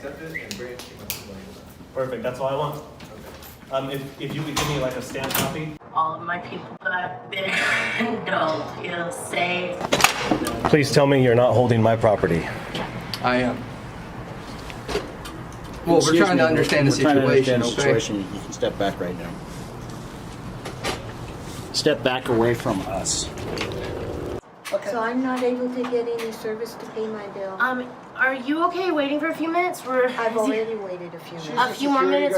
accept it and bring it to my supervisor. Perfect, that's all I want. If you could give me like a stamped copy. All of my people that have been don't feel safe. Please tell me you're not holding my property. I am. Well, we're trying to understand the situation. You can step back right now. Step back away from us. Okay. So I'm not able to get any service to pay my bill. Are you okay waiting for a few minutes? I've already waited a few minutes. A few more minutes.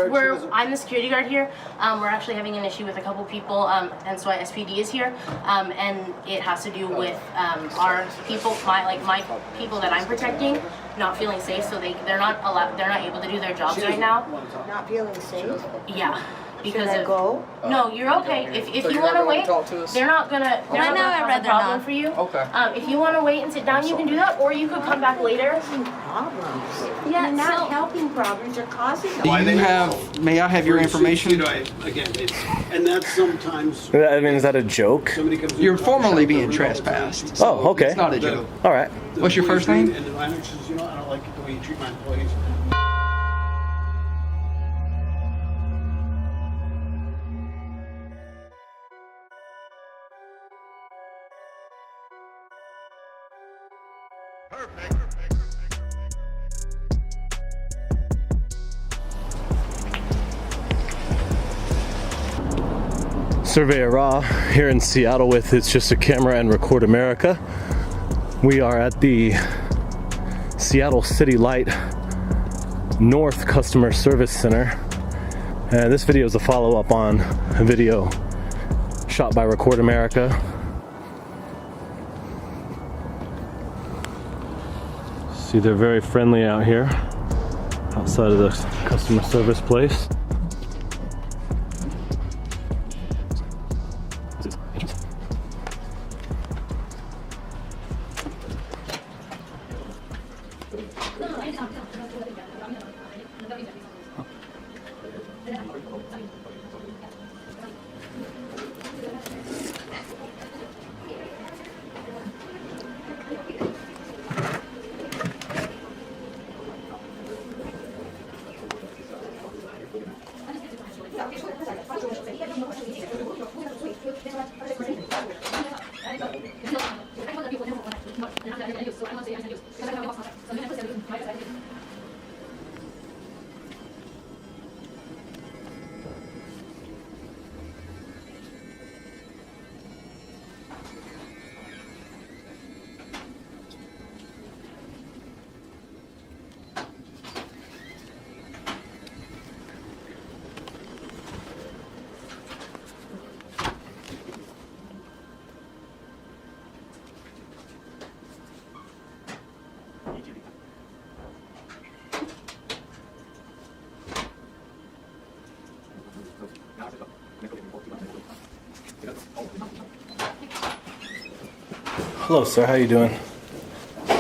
I'm the security guard here. We're actually having an issue with a couple people, and so SPD is here, and it has to do with our people, my people that I'm protecting, not feeling safe. So they're not able to do their jobs right now. Not feeling safe? Yeah. Because Should I go? No, you're okay. If you want to wait, they're not gonna have a problem for you. Okay. If you want to wait and sit down, you can do that, or you could come back later. Problems. Yeah, not helping problems, you're causing them. Do you have, may I have your information? Again, and that's sometimes I mean, is that a joke? somebody comes in. You're formally being trespassed. So Oh, okay. It's not a joke. All right. What's your first name? And the landlord says, I don't like the way you treat my employees. Surveyor Ra here in Seattle with It's Just a Camera and Record America. We are at the Seattle City Light North Customer Service Center. And this video is a follow-up on a video shot by Record America. See, they're very friendly out here outside of the customer service place. Hello, sir. How you doing? It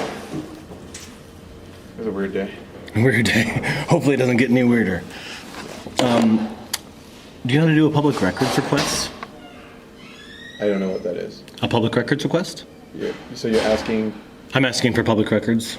was a weird day. Weird day. Hopefully it doesn't get any weirder. Do you know how to do a public records request? I don't know what that is. A public records request? Yeah. So you're asking, I'm asking for public records.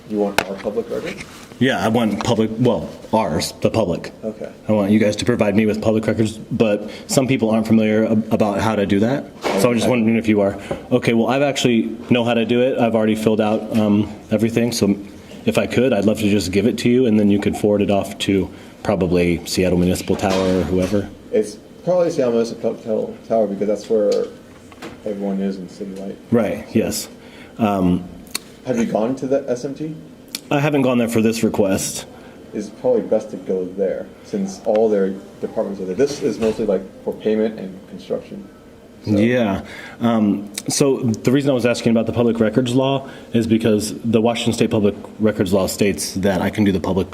you want our public record? Yeah, I want public, well, ours, the public. Okay. I want you guys to provide me with public records, but some people aren't familiar about how to do that. So I'm just wondering if you are. Okay, well, I've actually know how to do it. I've already filled out everything. So if I could, I'd love to just give it to you, and then you could forward it off to probably Seattle Municipal Tower or whoever. It's probably Seattle Municipal Tower because that's where everyone is in City Light. Right, yes. Have you gone to the SMT? I haven't gone there for this request. It's probably best to go there since all their departments are there. This is mostly like for payment and construction. So. Yeah. So the reason I was asking about the public records law is because the Washington State Public Records Law states that I can do the public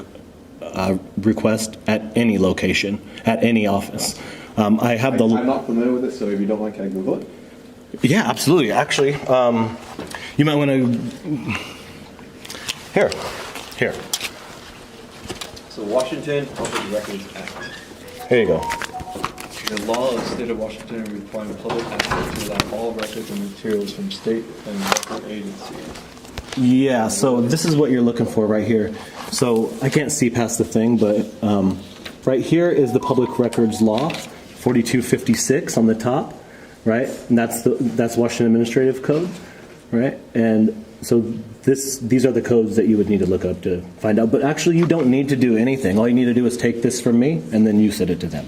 request at any location, at any office. I'm not familiar with it, so if you don't mind, can I Google it? Yeah, absolutely. Actually, you might want to. Here. So Washington Public Records Act. Here you go. The law of the state of Washington requiring public access to allow all records and materials from state and local agencies. Yeah, so this is what you're looking for right here. So I can't see past the thing, but right here is the public records law, 4256 on the top, right? And that's Washington Administrative Code, right? And so these are the codes that you would need to look up to find out. But actually, you don't need to do anything. All you need to do is take this from me, and then you send it to them.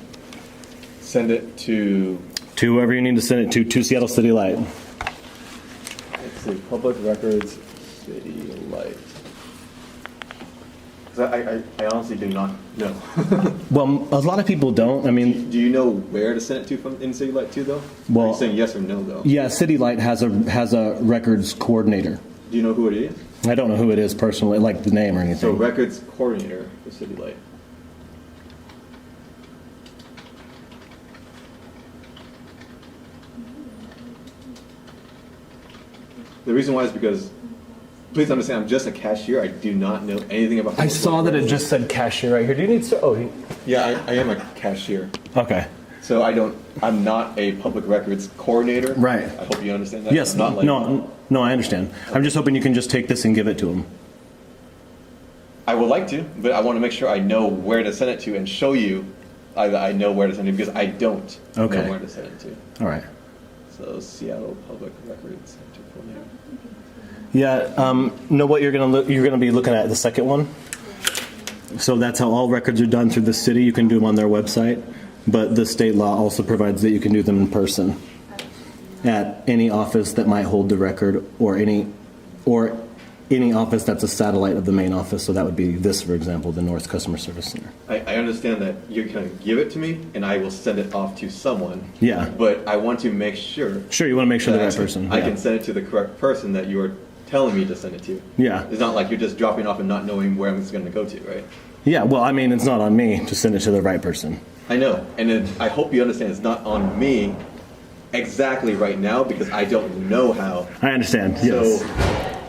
Send it to whoever you need to send it to Seattle City Light. let's see, public records, City Light. 'Cause I honestly do not know. Well, a lot of people don't. I mean, Do you know where to send it to from in City Light too, though? Well- Are you saying yes or no, though? yeah, City Light has a records coordinator. Do you know who it is? I don't know who it is personally, like the name or anything. So records coordinator for City Light. The reason why is because, please understand, I'm just a cashier. I do not know anything about. I saw that it just said cashier right here. Do you need Yeah, I am a cashier. Okay. So I'm not a public records coordinator. Right. I hope you understand that. Yes. I'm not like, No, I understand. I'm just hoping you can just take this and give it to him. I would like to, but I want to make sure I know where to send it to and show you that I know where to send it because I don't know Okay. where to send it to. All right. So Seattle Public Records Center coordinator. Yeah. Know what you're gonna be looking at the second one. So that's how all records are done through the city. You can do them on their website, but the state law also provides that you can do them in person at any office that might hold the record, or any office that's a satellite of the main office. So that would be this, for example, the North Customer Service Center. I understand that you're going to give it to me and I will send it off to someone. Yeah. But I want to make sure. Sure, you want to make sure the that right person. I Yeah. can send it to the correct person that you are telling me to send it to. Yeah. It's not like you're just dropping off and not knowing where it's going to go to, right? Yeah. Well, I mean, it's not on me to send it to the right person. I know. And I hope you understand it's not on me exactly right now because I don't know how. I understand. Yes. So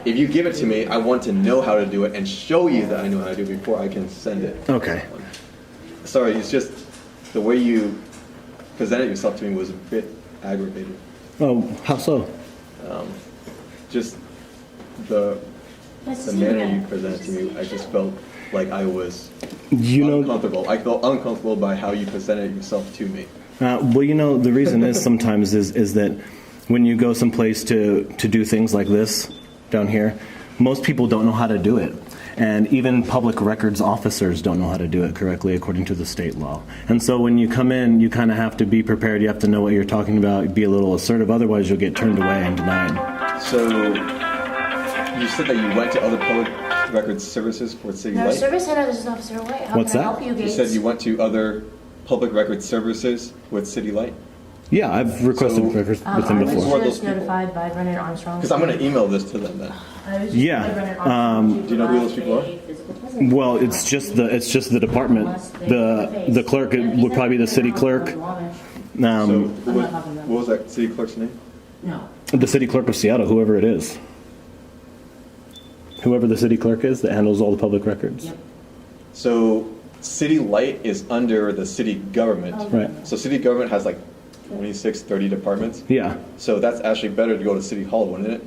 if you give it to me, I want to know how to do it and show you that I know how to do it before I can send it. Okay. Sorry, it's just the way you presented yourself to me was a bit aggravating. Oh, how so? Just the manner you presented to me, I just felt like I was uncomfortable. I felt uncomfortable by how you presented yourself to me. Well, the reason is sometimes is that when you go someplace to do things like this down here, most people don't know how to do it. And even public records officers don't know how to do it correctly according to the state law. And so when you come in, you kind of have to be prepared. You have to know what you're talking about, be a little assertive. Otherwise, you'll get turned away and denied. So you said that you went to other public records services for City No, Light? service center is an officer away. How What's can I that? help you, You Gates? said you went to other public records services with City Light? Yeah, I've requested So- records with I them was before. just notified by Brennan Armstrong. Because I'm going to email this to them then. I was just Yeah, by Brennan Armstrong to do you know who those provide people are? a physical presence. Well, it's just the department. The clerk would probably be the city clerk. So Um, who I'm was, not talking about- what was that city clerk's name? No. the city clerk of Seattle, whoever it is. Whoever the city clerk is that handles all the public records. Yep. So City Light is under the city government. Right. So city government has like 26, 30 departments. Yeah. So that's actually better to go to City Hall, wouldn't it?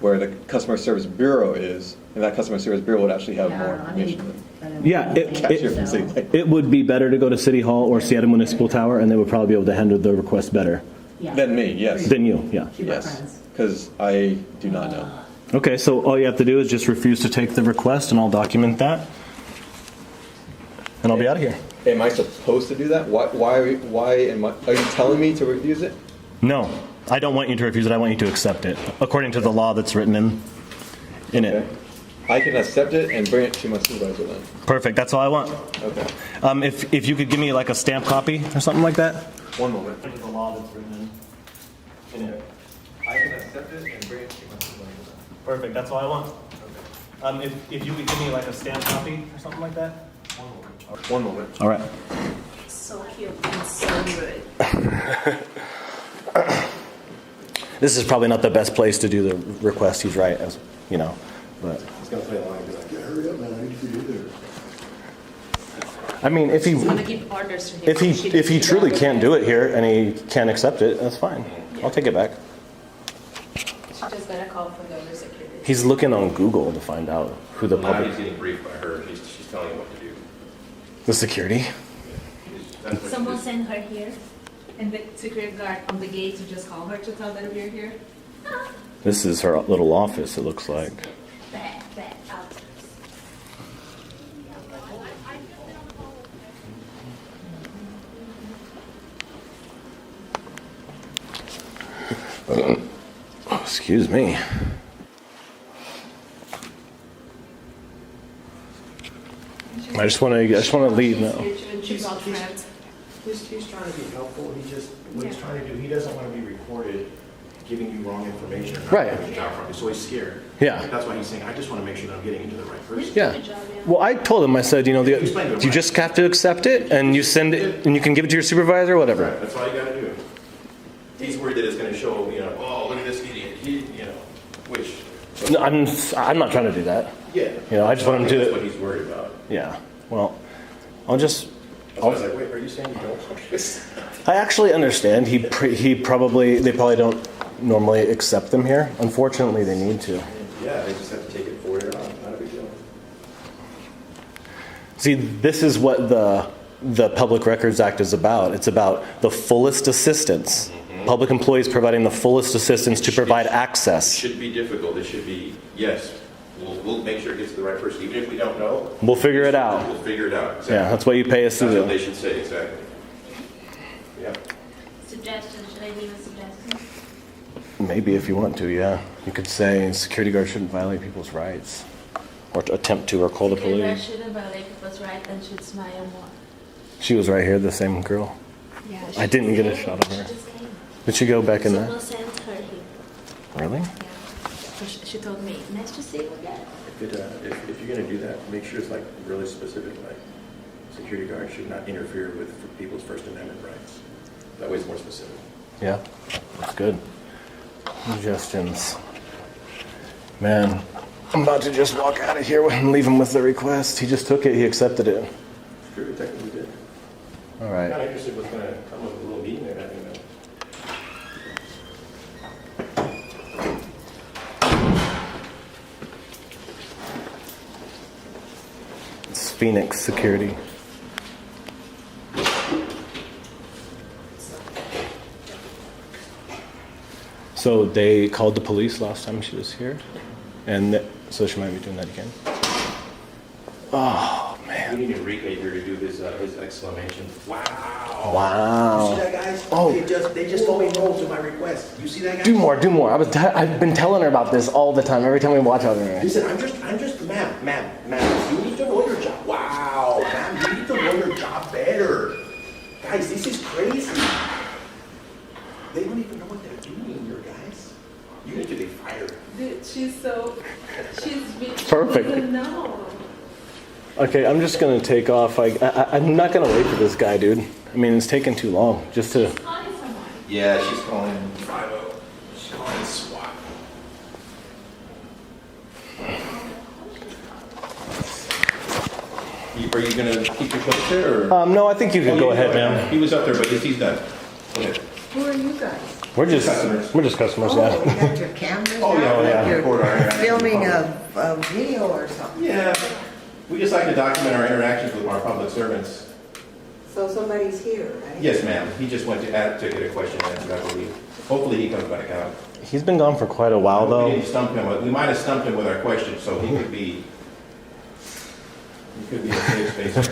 Where the Customer Service Bureau is, and that Customer Service Bureau would actually have more information than Yeah, cashier from City Light. it would be better to go to City Hall or Seattle Municipal Tower, and they would probably be able to handle the request better Than me, yes. than you. Yeah. Yes, because I do not know. Okay, so all you have to do is just refuse to take the request, and I'll document that, and I'll be out of here. Am I supposed to do that? Why am I, are you telling me to refuse it? No, I don't want you to refuse it. I want you to accept it, according to the law that's written in Okay. it. I can accept it and bring it to my supervisor then. Perfect. That's all I want. Okay. If you could give me like a stamp copy or something like that. One moment. The law that's written in it. I can accept it and bring it to my supervisor then. Perfect. That's all I want. If you could give me like a stamp copy or something like that. One moment. All right. So cute and so good. This is probably not the best place to do the request. He's right, as you know, but. He's gonna play along and be like, yeah, hurry up, man, I need to do this. I mean, if he truly can't do it here and he can't accept it, that's fine. I'll take it back. She just got a call from the other security. He's looking on Google to find out who the Now public, he's getting briefed by her. She's telling him what to do. the security. That's what Someone she sent her here, and the security guard on the gate to just call her to tell that we're here. This is her little office, it looks like. Bad out. Excuse me. I just want to leave now. She's all friends. He's trying to be helpful. What he's trying to do, he doesn't want to be recorded giving you wrong information. Or not Right. doing his job properly, so he's scared. Yeah. That's why he's saying, I just want to make sure that I'm getting into the right person. Yeah. Well, I told him, I said, you just have to accept it, and you send it, and you can give it to your supervisor, whatever. Right, that's all you got to do. He's worried that it's going to show, oh, look at this idiot. Which. No, I'm not trying to do that. Yeah. I just want him to. That's what he's worried about. Yeah. Well, I'll just. I was like, wait, are you saying you don't want this? I actually understand. They probably don't normally accept them here. Unfortunately, they need to. Yeah, they just have to take it forward or not. Not a big deal. See, this is what the Public Records Act is about. It's about the fullest assistance. Public employees providing the fullest assistance to provide access. It shouldn't be difficult. It should be, yes, we'll make sure it gets to the right person. Even if we don't know, We'll figure it out. we'll figure it out. Exactly. Yeah, that's what you pay us to That's what they do. should say, exactly. Yeah. Suggestion, should I leave a suggestion? Maybe if you want to, yeah. You could say security guards shouldn't violate people's rights. Or attempt to, or call the Security guard police. shouldn't violate people's right and should smile more. She was right here, the same girl. Yeah. I didn't get a shot of her. She just came. Did she go back in there? Someone sent her here. Really? Yeah. So she told me, nice to see you again. If you're going to do that, make sure it's like really specific, like security guards should not interfere with people's First Amendment rights. That way it's more specific. Yeah, that's good. Suggestions. Man, I'm about to just walk out of here and leave him with the request. He just took it, he accepted it. Sure, we technically did. All I'm right. kind of interested what's going to come with a little meeting there, I think. It's Phoenix Security. So they called the police last time she was here, and so she might be doing that again. Oh man! We need Enrique here to do his exclamation. Wow! Wow! You see that, guys? Oh. They just told me no to my request. You see that, guys? Do more, do more. I've been telling her about this all the time. Every time we watch out there. Listen, I'm just, ma'am, you need to know your job. Wow, ma'am, you need to know your job better. Guys, this is crazy. They don't even know what they're doing here, guys. You need to be fired. Dude, she's Perfect. No. Okay, I'm just gonna take off. I'm not gonna wait for this guy, dude. I mean, it's taking too long. Just to. Calling someone. Yeah, she's calling 5-0. She's calling SWAT. Are you gonna keep your place there, or? No, I think you could go ahead, ma'am. He was up there, but he's done. Okay. Who are you guys? We're just customers, yeah. You got your cameras Oh, yeah, out? yeah. Like Record our You're interactions filming with a video or something? Yeah, we just like to document our interactions with our public servants. So somebody's here, right? Yes, ma'am. He just went to get a question answered, I believe. Hopefully he comes back out. He's been gone for quite a while, We though. didn't stump him. We might have stumped him with our questions, so he could be in a safe space.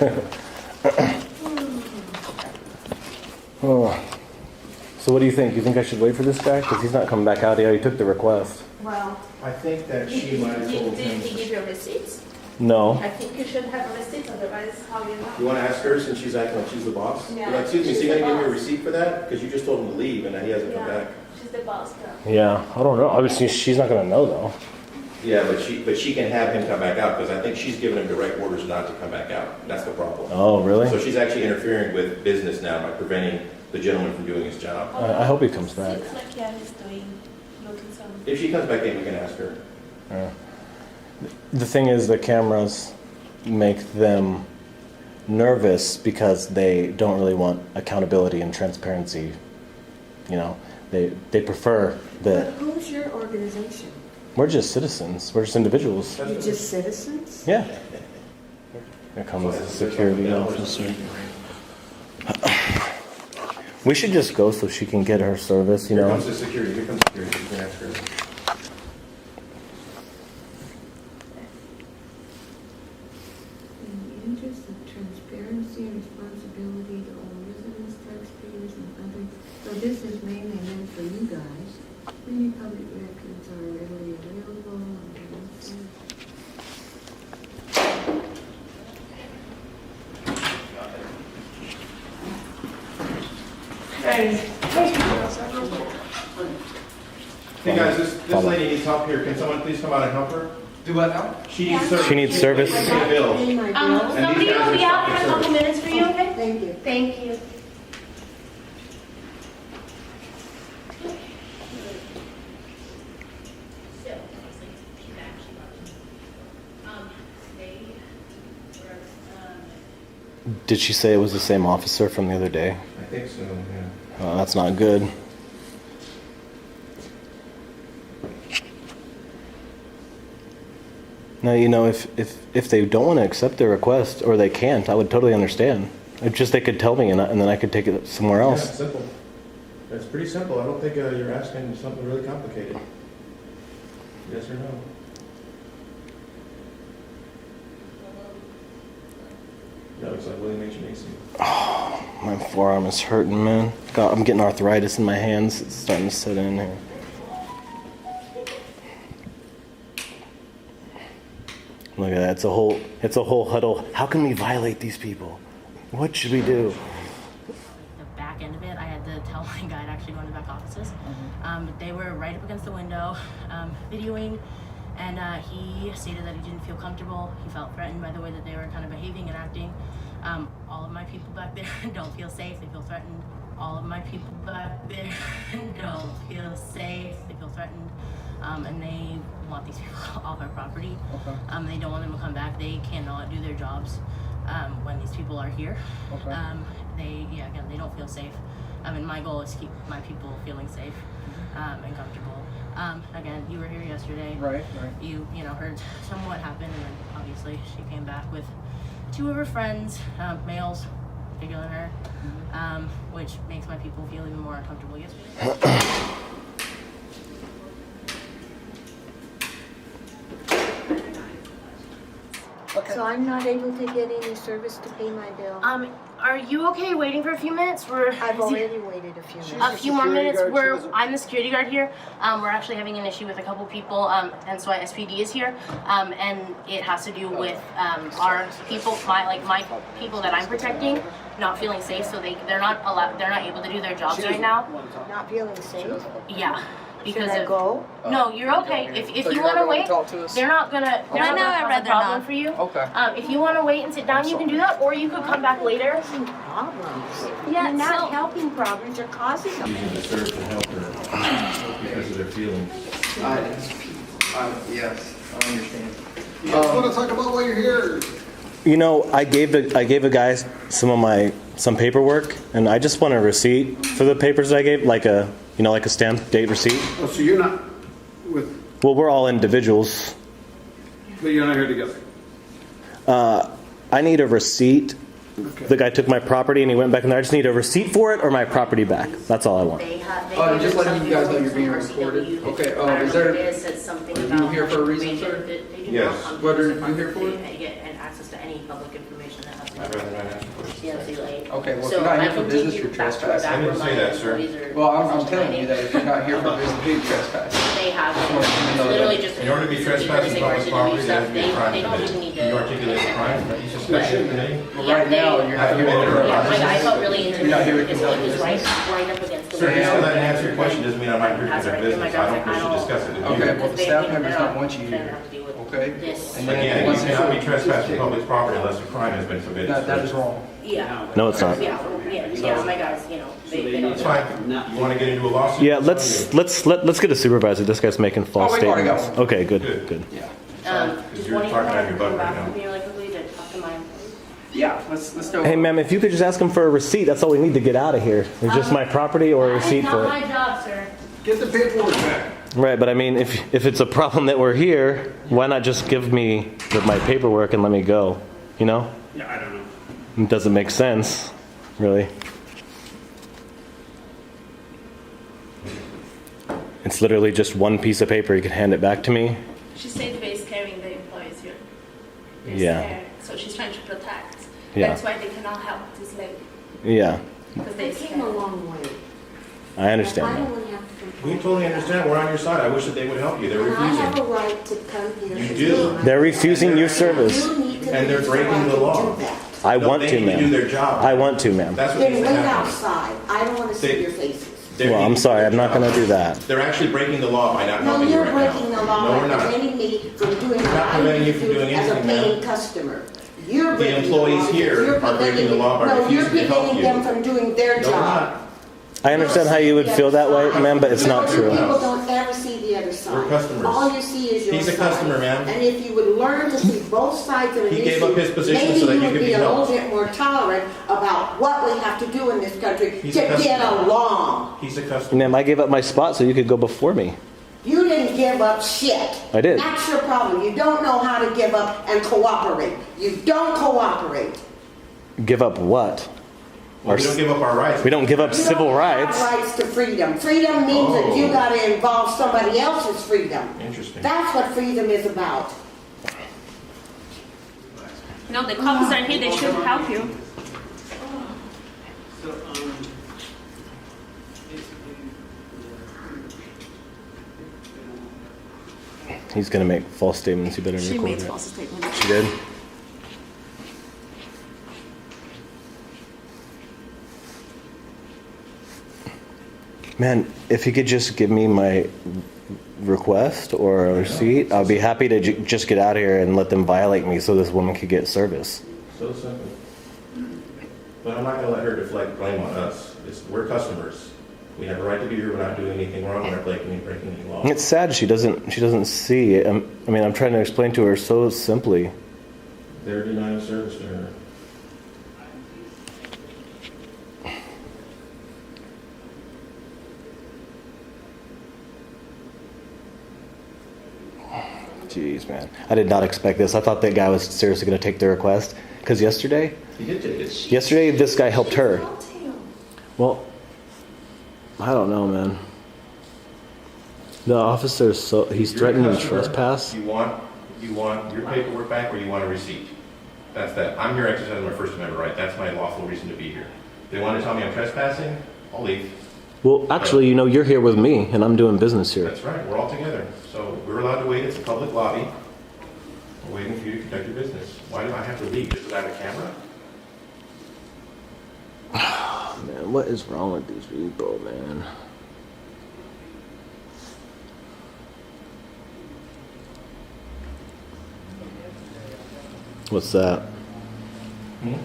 Oh. So what do you think? You think I should wait for this guy? Because he's not coming back out yet. He took the request. Well, I think that she might have told did him. he give you receipts? No. I think you should have receipts, otherwise how you know? You want to ask her since she's acting like she's the boss? Yeah. You're like, excuse me, is he She's going to the give me a boss. receipt for that? Because you just told him to leave and he hasn't come back. She's the boss girl. Yeah, I don't know. Obviously, she's not gonna know though. Yeah, but she can have him come back out because I think she's given him direct orders not to come back out. That's the problem. Oh, really? So she's actually interfering with business now by preventing the gentleman from doing his job. I hope he comes back. Seems like Kiara's looking some. If she comes back in, we can ask her. The thing is, the cameras make them nervous because they don't really want accountability and transparency. You know, they prefer But that. who's your organization? We're just citizens. We're just individuals. You're just citizens? Yeah. Here comes the security officer. We should just go so she can get her service, you Here know. comes the security, here comes security, you can ask her. In the interest of transparency and responsibility to all residents, taxpayers, and others. So this is mainly meant for you guys. Many public records are readily available on the website. Hey guys, this lady needs help here. Can someone please come out and help her? Do what now? She needs service. She needs service. Pay the bill. Pay my bill. Somebody guys will are be out in a stuck in couple service. minutes for you, okay? Thank you. Thank you. Did she say it was the same officer from the other day? I think so, yeah. That's not good. Now, you know, if they don't want to accept their request or they can't, I would totally understand. It's just they could tell me and then I could take it somewhere Yeah, else. it's simple. It's pretty simple. I don't think you're asking something really complicated. Yes or no? That looks like William H. Macy. My forearm is hurting, man. God, I'm getting arthritis in my hands. It's starting to set in here. Look at that. It's a whole huddle. How can we violate these people? What should we do? The back end of it, I had to tell my guy to actually go in the back offices. They were right up against the window, videoing, and he stated that he didn't feel comfortable. He felt threatened by the way that they were kind of behaving and acting. All of my people back there don't feel safe. They feel threatened. All of my people back there don't feel safe. They feel threatened. And they want these people off our property. Okay. They don't want them to come back. They cannot do their jobs when these people are here. Okay. Again, they don't feel safe. And my goal is to keep my people feeling safe and comfortable. Again, you were here yesterday. Right. You heard somewhat happen, and then obviously she came back with 2 of her friends, males, bigger than her, which makes my people feel even more uncomfortable yesterday. Okay. So I'm not able to get any service to pay my bill. Are you okay waiting for a few minutes? I've already waited a few minutes. A few more security minutes. guard, I'm the security guard here. We're actually having an issue with a couple people, and so SPD is here. And it has to do with our people, my people that I'm protecting, not feeling safe. So they're not able to do their jobs right now. Not feeling safe? Yeah. Because Should I go? No, you're okay. If So you you're want not to gonna wait, talk to us? they're not gonna no, I'd cause a rather problem not. for you. Okay. If you want to wait and sit down, you can do that, or you could come back later. Problems. Yeah, You're not so- helping problems, you're causing them. Using the serve to help her because of their feelings. Yes, I understand. You guys want to talk about why you're here? You know, I gave a guy some paperwork, and I just want a receipt for the papers that I gave, like a stamped date receipt. Oh, so you're not with, Well, we're all individuals. but you're not here together? I need a receipt. Okay. The guy took my property and he went back in there. I just need a receipt for it or my property back. That's all I want. Oh, just letting you guys know you're being recorded. Okay, is there, are you here for a reason, sir? Yes. What are you here for? Get access to any public information that has to I'd rather not ask questions. Okay, well, if you're not here for business, you're trespassing. I didn't say that, sir. Well, I'm telling you that if you're not here for business, you're trespassing. They have It's literally just In order to be trespassing public property, there has to be a crime They don't even need committed. Can you articulate the crime that you suspect you're committing? Well, right now, you're not here for Yeah, my guy felt really You're not here intimidated because he was right up against the Sir, just window. because I didn't answer your question doesn't mean I'm not here because of business. I don't wish to discuss it with you. Okay, well, the staff members don't want you here. Okay? And then Again, you once cannot be trespassing public property unless a crime has been committed. that is wrong. Yeah. No, it's not. Yeah, my guys, they don't. It's fine. You want to get into a lawsuit? Yeah, let's get a supervisor. This guy's making false Oh, we've already got statements. one. Okay, good. Yeah. Because you're talking out of your butt right now. Really quickly to talk to my employees. Yeah, let's go. Hey, ma'am, if you could just ask him for a receipt, that's all we need to get out of here. It's just my property or a receipt That for is it. not my job, sir. Get the paperwork back. Right, but I mean, if it's a problem that we're here, why not just give me my paperwork and let me go? You know? Yeah, I don't know. It doesn't make sense, really. It's literally just one piece of paper. You can hand it back to me. She said base carrying the employees here. Base Yeah. care. So she's trying to protect. Yeah. That's why they cannot help this lady. Yeah, Because They they came a long way. I understand I that. don't want to have to We complain. totally understand, we're on your side, I wish that they would help you, they're And I have a refusing. right to come here. You and do. do my- They're refusing your service. You need to And they're be breaking allowed the to law. do that. I No, want to, They need to do ma'am. their job. I want to, ma'am. That's what Then needs to wait happen. outside. I don't want to see They- your faces. They Well, need I'm to sorry, do I'm their not going to job. do that. They're actually breaking the law by not No, helping you you're right now. breaking the No, law we're by not. preventing me from doing We're what not I preventing need you to from do doing as a anything, paying ma'am. customer. You're The breaking employees law because here you're are breaking preventing- the law by No, you're refusing to help preventing you. them from doing their No, we're job. not. I understand how you would feel that way, ma'am, but it's not No, true. People don't ever see the other side. We're customers. All you see is your He's a side. customer, ma'am. And if you would learn to see both sides of an He issue, gave up his position maybe so that you you would could be be a little helped. bit more tolerant about what we have to do in this country He's to a customer. get along. He's a customer. Ma'am, I gave up my spot so you could go before me. You didn't give up shit. I did. That's your problem. You don't know how to give up and cooperate. You don't cooperate. Give up what? Well, we don't give up our rights. We don't give up You civil don't have rights. rights to freedom. Freedom means that you Oh. got to involve somebody else's freedom. Interesting. That's what freedom is about. No, the cops are here. They should help you. He's going to make false statements. You better She record made it. false statements. She did? Man, if you could just give me my request or a receipt, I'll be happy to just get out of here and let them violate me so this woman could get service. So simple. But I'm not gonna let her deflect blame on us. We're customers. We have a right to be here, we're not doing anything wrong, we're not breaking any law. It's sad she doesn't see it. I mean, I'm trying to explain to her so simply. They're denying service to her. Jeez, man. I did not expect this. I thought that guy was seriously going to take the request. Because yesterday, He did take it. yesterday this guy helped her. Well, I don't know, man. The officer's he's You're a threatening to customer. trespass. You want your paperwork back or you want a receipt? That's that. I'm here exercising my First Amendment right. That's my lawful reason to be here. They want to tell me I'm trespassing, I'll leave. Well, actually, you know, you're here with me, and I'm doing business here. That's right, we're all together. So we're allowed to wait, it's a public lobby. We're waiting for you to conduct your business. Why do I have to leave? Just because I have a camera? Man, what is wrong with these people, man? What's that?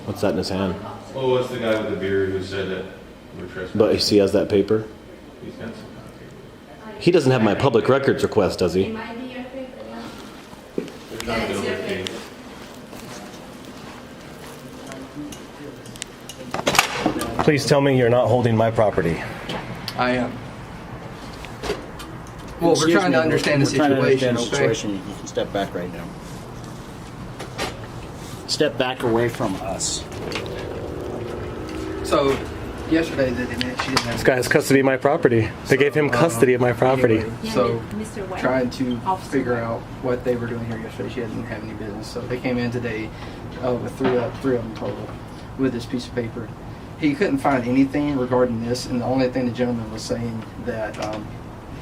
What's that in his hand? Oh, it's the guy with the beard who said that we're trespassing. But he has that paper. He's got some kind of paper. He doesn't have my public records request, does It he? might be your paper, yeah. They're trying to build a case. Please tell me you're not holding my property. I am. Well, we're trying to understand the We're trying to situation, understand the okay? situation. You can step back right now. Step back away from us. So, yesterday they didn't, she didn't have. This guy has custody of my property. They gave him custody of my property. Anyway, so, Mr. Webb. trying to Officer figure Webb. out what they were doing here yesterday. She didn't have any business. So they came in today with three of them total with this piece of paper. He couldn't find anything regarding this, and the only thing the gentleman was saying that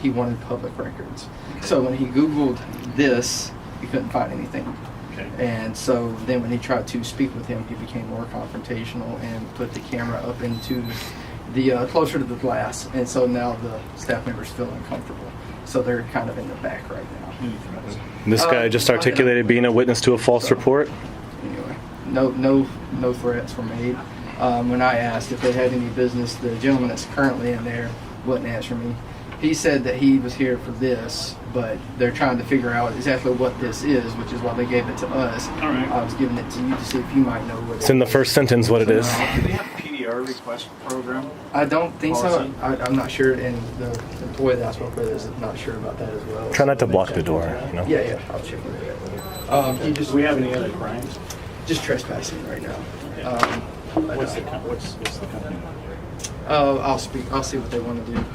he wanted public records. So when he Googled this, he couldn't find anything. Okay. And so then when he tried to speak with him, he became more confrontational and put the camera up into the closer to the glass. And so now the staff members feel uncomfortable. So they're kind of in the back right now. This guy just articulated being a witness to a false report. Anyway, no threats were made. When I asked if they had any business, the gentleman that's currently in there wouldn't answer me. He said that he was here for this, but they're trying to figure out exactly what this is, which is why they gave it to us. All right. I was giving it to you to see if you might know what It's in the first sentence what it is. Do they have a PDR request program? I don't think so. Policy? I'm not sure, and the boy that I spoke with is not sure about that as well. Try not to block the door, you know? Yeah, I'll check into that. He just, Do we have any other crimes? just trespassing right now. What's the company? I'll see what they want to do.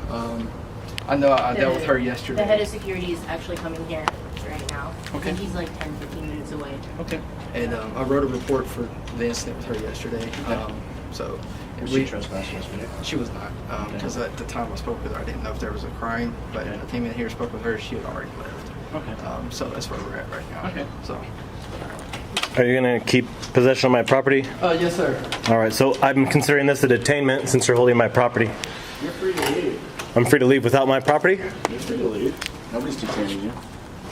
I know I dealt with her yesterday. The head of security is actually coming here right now. I Okay. think he's like 10, 15 minutes away. Okay. And I wrote a report for the incident with her yesterday. So Was she trespassing yesterday? she was not, because at the time I spoke with her, I didn't know if there was a crime. But Okay. I came in here, spoke with her, she had already left. Okay. So that's where we're at right now. Okay. So. Are you gonna keep possession of my property? Yes, sir. All right, so I'm considering this a detainment since you're holding my property. You're free to leave. I'm free to leave without my property? You're free to leave. Nobody's detaining you.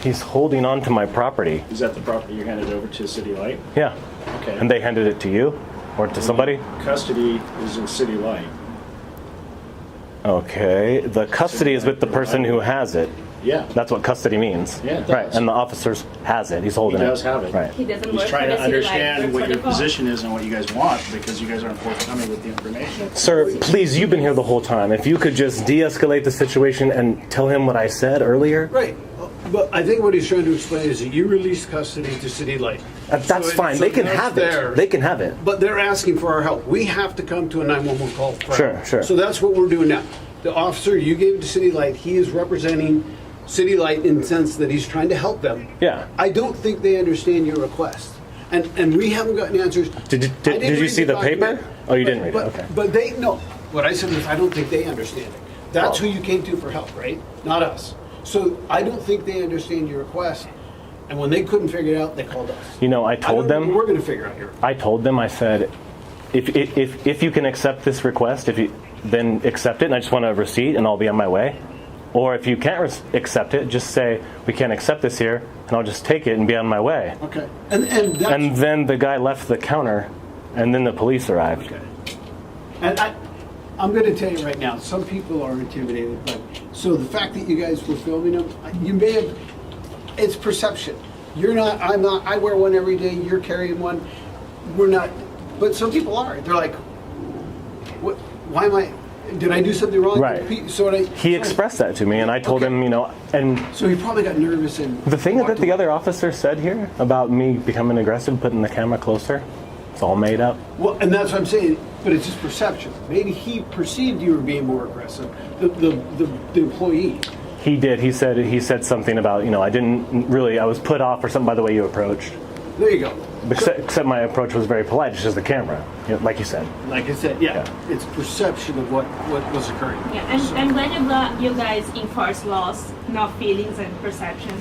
He's holding on to my property. Is that the property you handed over to City Light? Yeah. Okay. And they handed it to you? Or to somebody? Custody is in City Light. Okay. The custody is with the person who has it. Yeah. That's what custody means. Yeah, it Right. does. And the officer has it. He's holding He it. does have it. Right. He doesn't He's work trying for to the city light, understand works what for your the call. position is and what you guys want because you guys aren't forthcoming with the information. Sir, please, you've been here the whole time. If you could just de-escalate the situation and tell him what I said earlier. Right, but I think what he's trying to explain is that you released custody to City Light. That's So fine. so They can that's have theirs. it. They can have it. But they're asking for our help. We have to come to a 911 call for Sure, help. sure. So that's what we're doing now. The officer you gave it to City Light, he is representing City Light in the sense that he's trying to help them. Yeah. I don't think they understand your request. And we haven't gotten answers. Did you- I did didn't you read see the paper? document, Oh, you didn't read it, but- okay. But they, no, what I said was I don't think they understand it. That's who you came to for help, right? Not us. So I don't think they understand your request. And when they couldn't figure it out, they called us. You know, I told them. We're going to figure out your. I told them. I said, if you can accept this request, then accept it, and I just want a receipt, and I'll be on my way. Or if you can't accept it, just say we can't accept this here, and I'll just take it and be on my way. Okay. And that's, And then the guy left the counter, and then the police arrived. okay. And I'm going to tell you right now, some people are intimidated. But so the fact that you guys were filming them, you may have. It's perception. You're not. I'm not. I wear one every day. You're carrying one. We're not. But some people are. They're like, what? Why am I? Did I do something wrong? Right. So He expressed that to me, and I told him, and So he probably got nervous and. the thing walked that the away. other officer said here about me becoming aggressive, putting the camera closer, it's all made up. Well, and that's what I'm saying. But it's just perception. Maybe he perceived you were being more aggressive. The employee. He did. He said something about, I didn't really, I was put off or something by the way you approached. There you go. Except my approach was very polite. It's just the camera, like you said. Like I said, yeah. It's perception of what was occurring. Yeah, and when you guys enforce laws, not feelings and perception.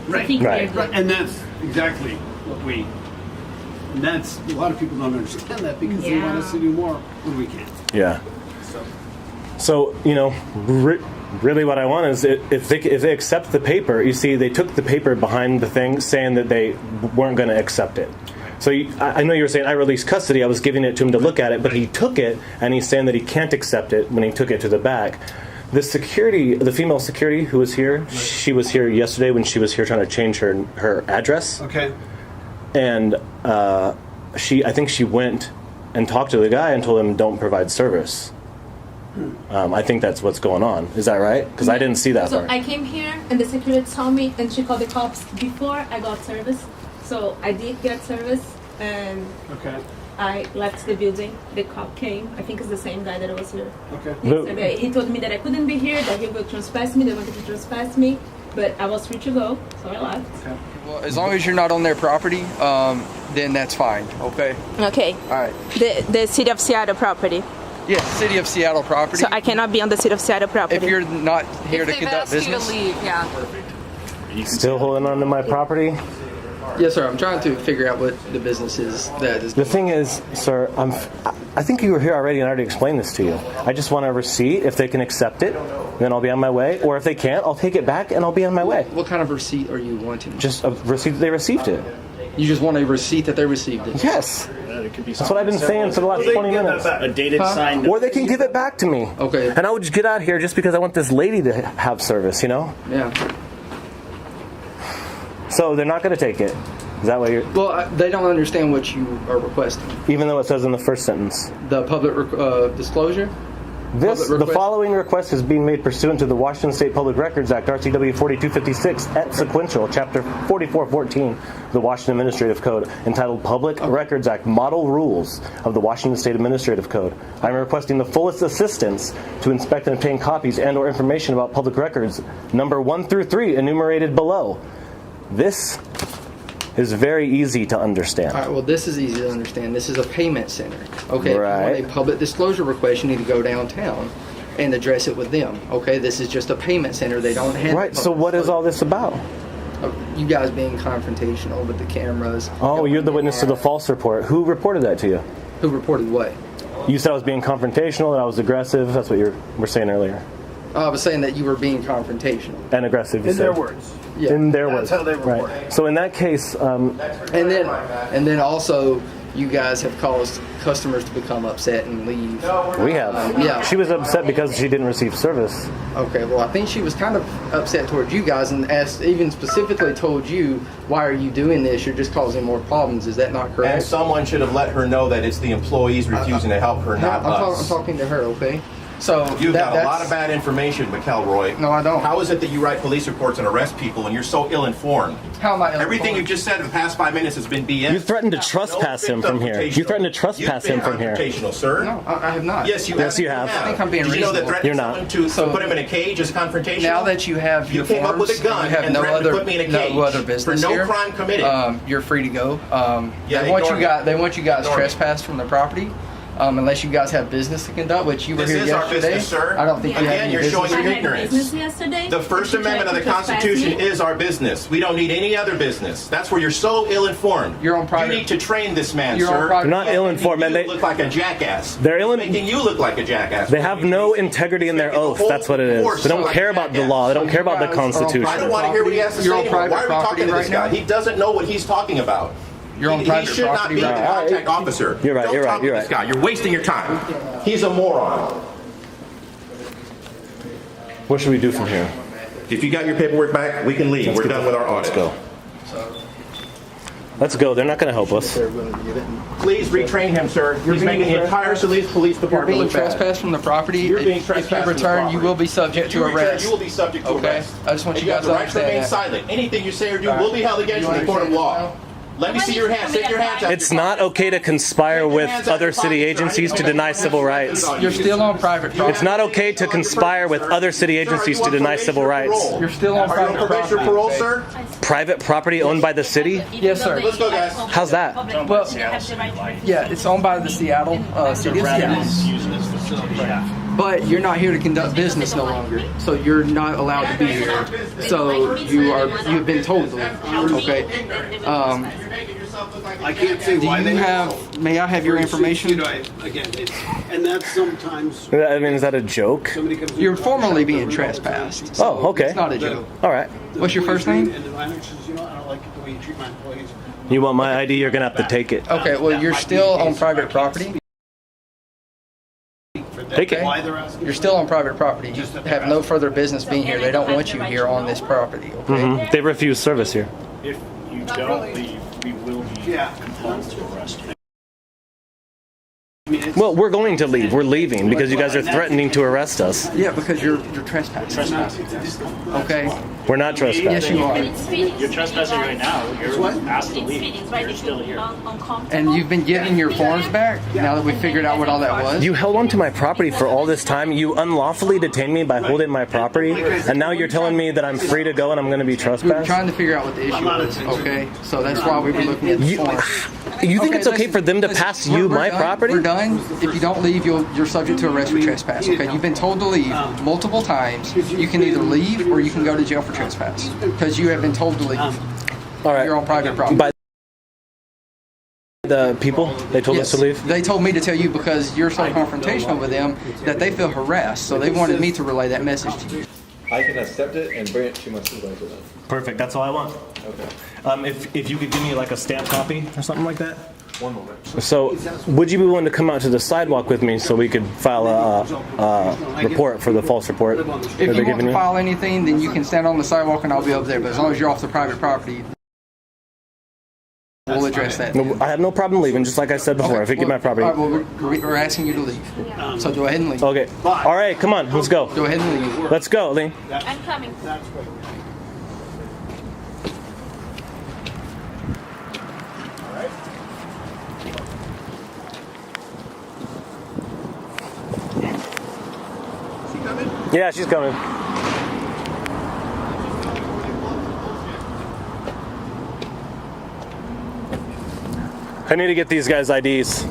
Right. I think Right. they're good. And that's exactly what we. And that's a lot of people don't understand that because they want us to do more when we can. Yeah. So really what I want is if they accept the paper, you see, they took the paper behind the thing saying that they weren't going to accept it. So I know you were saying I released custody. I was giving it to him to look at it, but he took it and he's saying that he can't accept it when he took it to the back. The female security who was here, she was here yesterday when she was here trying to change her address. Okay. And I think she went and talked to the guy and told him don't provide service. I think that's what's going on. Is that right? Because I didn't see that So part. I came here and the security saw me and she called the cops before I got service. So I did get service and Okay. I left the building. The cop came. I think it's the same guy that was here Okay. yesterday. He told me that I couldn't be here, that he would trespass me, they wanted to trespass me, but I was free to go, so I left. Okay. Well, as long as you're not on their property, then that's fine. Okay. Okay. All right. The City of Seattle property. Yes, City of Seattle property. So I cannot be on the City of Seattle property. If you're not here to conduct business. yeah. Still holding on to my property? Yes, sir. I'm trying to figure out what the business is that is. The thing is, sir, I think you were here already and I already explained this to you. I just want a receipt. If they can accept it, then I'll be on my way. Or if they can't, I'll take it back and I'll be on my way. What kind of receipt are you wanting? Just a receipt that they received it. You just want a receipt that they received it? Yes. It could be That's what I've been saying for the last 20 minutes. a dated signed. Or they can give it back to me. Okay. And I would just get out here just because I want this lady to have service, Yeah. So they're not going to take it. Is that what you're... Well, they don't understand what you are requesting. Even though it says in the first sentence. The public disclosure? The following request is being made pursuant to the Washington State Public Records Act, RCW 4256, et sequential, Chapter 4414, the Washington Administrative Code, entitled Public Records Act Model Rules of the Washington State Administrative Code. I am requesting the fullest assistance to inspect and obtain copies and/or information about public records, number 1 through 3, enumerated below. This is very easy to understand. All right, well, this is easy to understand. This is a payment center. Okay, right. If you want a public disclosure request, you need to go downtown and address it with them. Okay, this is just a payment center. They don't have. Right, so what is all this about? You guys being confrontational with the cameras. Oh, you're the witness to the false report. Who reported that to you? Who reported what? You said I was being confrontational and I was aggressive. That's what you were saying earlier. I was saying that you were being confrontational. And aggressive, you said. In their words. Yeah. In their words. That's how they report. Right. So in that case, and then also, you guys have caused customers to become upset and leave. we have. Yeah. She was upset because she didn't receive service. Okay, well, I think she was kind of upset towards you guys and even specifically told you, why are you doing this? You're just causing more problems. Is that not correct? And someone should have let her know that it's the employees refusing to help her, not I'm us. talking to her, okay? So You've got a that's- lot of bad information, McElroy. No, I don't. How is it that you write police reports and arrest people and you're so ill-informed? How am I ill-informed? Everything you've just said in the past 5 minutes has been BS. You threatened to trespass him from here. You threatened to trespass him from here. You've been confrontational, sir. No, I have not. Yes, you Yes, have. you have. I think I'm being Did you know that reasonable. threatening You're not. someone to put him in a cage is confrontational? Now that you have your came up with a forms, gun you have and no threatened to other put me in a cage no other business for no here. crime committed. You're free to go. Yeah, they want ignore you guys. me. They want you guys Ignore me. trespass from the property. Unless you guys have business to conduct, which you were This here is our yesterday. business, sir. I don't think you have Again, any you're business. showing your I had ignorance. business yesterday. The First She Amendment of tried the to trespass Constitution me. is our business. We don't need any other business. That's where you're so ill-informed. You're on private- You need to train this man, You're on sir. private- They're not ill-informed, man. You look like a jackass. They're making you look like a jackass. They have no integrity in their oath. That's what it is. They don't care about the law. They don't care about the I don't Constitution. want to hear what he has to You're say on anymore. private Why are we talking property to this right guy? now? He doesn't know what he's talking about. You're on private He should not property be the right now. contact officer. You're right, Don't you're right, talk to you're this right. guy. You're wasting your time. He's a moron. What should we do from here? If you got your paperwork back, we can leave. We're done with our audit. Let's go. Let's go. They're not going to help us. Please retrain him, sir. He's making the entire police You're department being look bad. trespassed from the property. You're being If trespassed you from the return, you property. will be subject If to you return, arrest. you will be subject to Okay? arrest. I just want And you have guys the to right to remain understand that. silent. Anything you say or do will be held against you in the court of law. Let me see your hands. Take your hands out. It's not okay to conspire with other city agencies to deny civil rights. You're still on private property. It's not okay to conspire with other city agencies to deny civil rights. You're still on Are you on private probation or property. parole, okay? sir? Private property owned by the city? Yes, sir. Let's go, guys. How's that? Well, yeah, it's owned by the Seattle City of Seattle. But you're not here to conduct business no longer, so you're not allowed to be here. So you've been told to leave. Okay. I can't say Do why you they have? May I have your information? Again, and that's sometimes I mean, is that a joke? somebody comes in. You're formally being trespassed. So Oh, okay. It's not a joke. All right. What's your first name? And the manager says, you know, I don't like it the way you treat my employees. You want my ID? You're going to have to take it. Okay. Well, you're still on private property. Take it. Why they're asking? You're still on private property. You have no further business being here. They don't want you here on this property. Okay. They refuse service here. If you don't leave, we will be compelled to arrest you. Well, we're going to leave. We're leaving because you guys are threatening to arrest us. Yeah, because you're trespassing. Okay. We're not trespassing. Yes, you are. You're trespassing right now. You're asked to leave. You're still here. And you've been getting your forms back now that we figured out what all that was. You held on to my property for all this time. You unlawfully detained me by holding my property, and now you're telling me that I'm free to go and I'm going to be We were trespassed? trying to figure out what the issue was. Okay. So that's why we were looking at the forms. You think Okay, it's okay listen, for them to listen, pass you we're my done. property? We're done. If you don't leave, you're subject to arrest for trespass. Okay, you've been told to leave multiple times. You can either leave or you can go to jail for trespass because you have been told to leave. All right. You're on private property. By the people, they told us to leave? They told me to tell you because you're so confrontational with them that they feel harassed. So they wanted me to relay that message to you. I can accept it and bring it to my supervisor then. Perfect. That's all I want. Okay. If you could give me like a stamp copy or something like that. One moment. So, would you be willing to come out to the sidewalk with me so we could file a report for the false report? If you want to file anything, then you can stand on the sidewalk and I'll be over there. But as long as you're off the private property, we'll address that. No, I have no problem leaving, just like I said before. If you get my property. All right, well, we're asking you to leave. So go ahead and leave. Okay. All right, come on, let's go. Go ahead and leave. Let's go, Lee. I'm coming. That's great. Yeah, she's coming. I need to get these guys' IDs.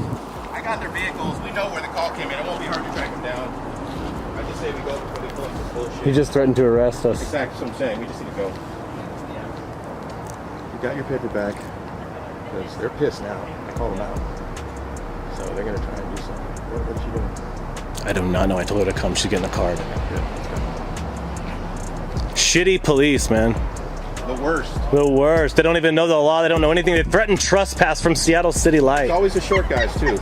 I got their vehicles. We know where the call came in. It won't be hard to track them down. I just say we go before they pull into bullshit. He just threatened to arrest us. Exactly what I'm saying. We just need to go. You got your paper back. Because they're pissed now. I called them out. So they're going to try and do something. What is she doing? I do not know. I told her to come. She's getting a card. Shitty police, man. The worst. The worst. They don't even know the law. They don't know anything. They threaten trespass from Seattle City Light. It's always the short guys, too.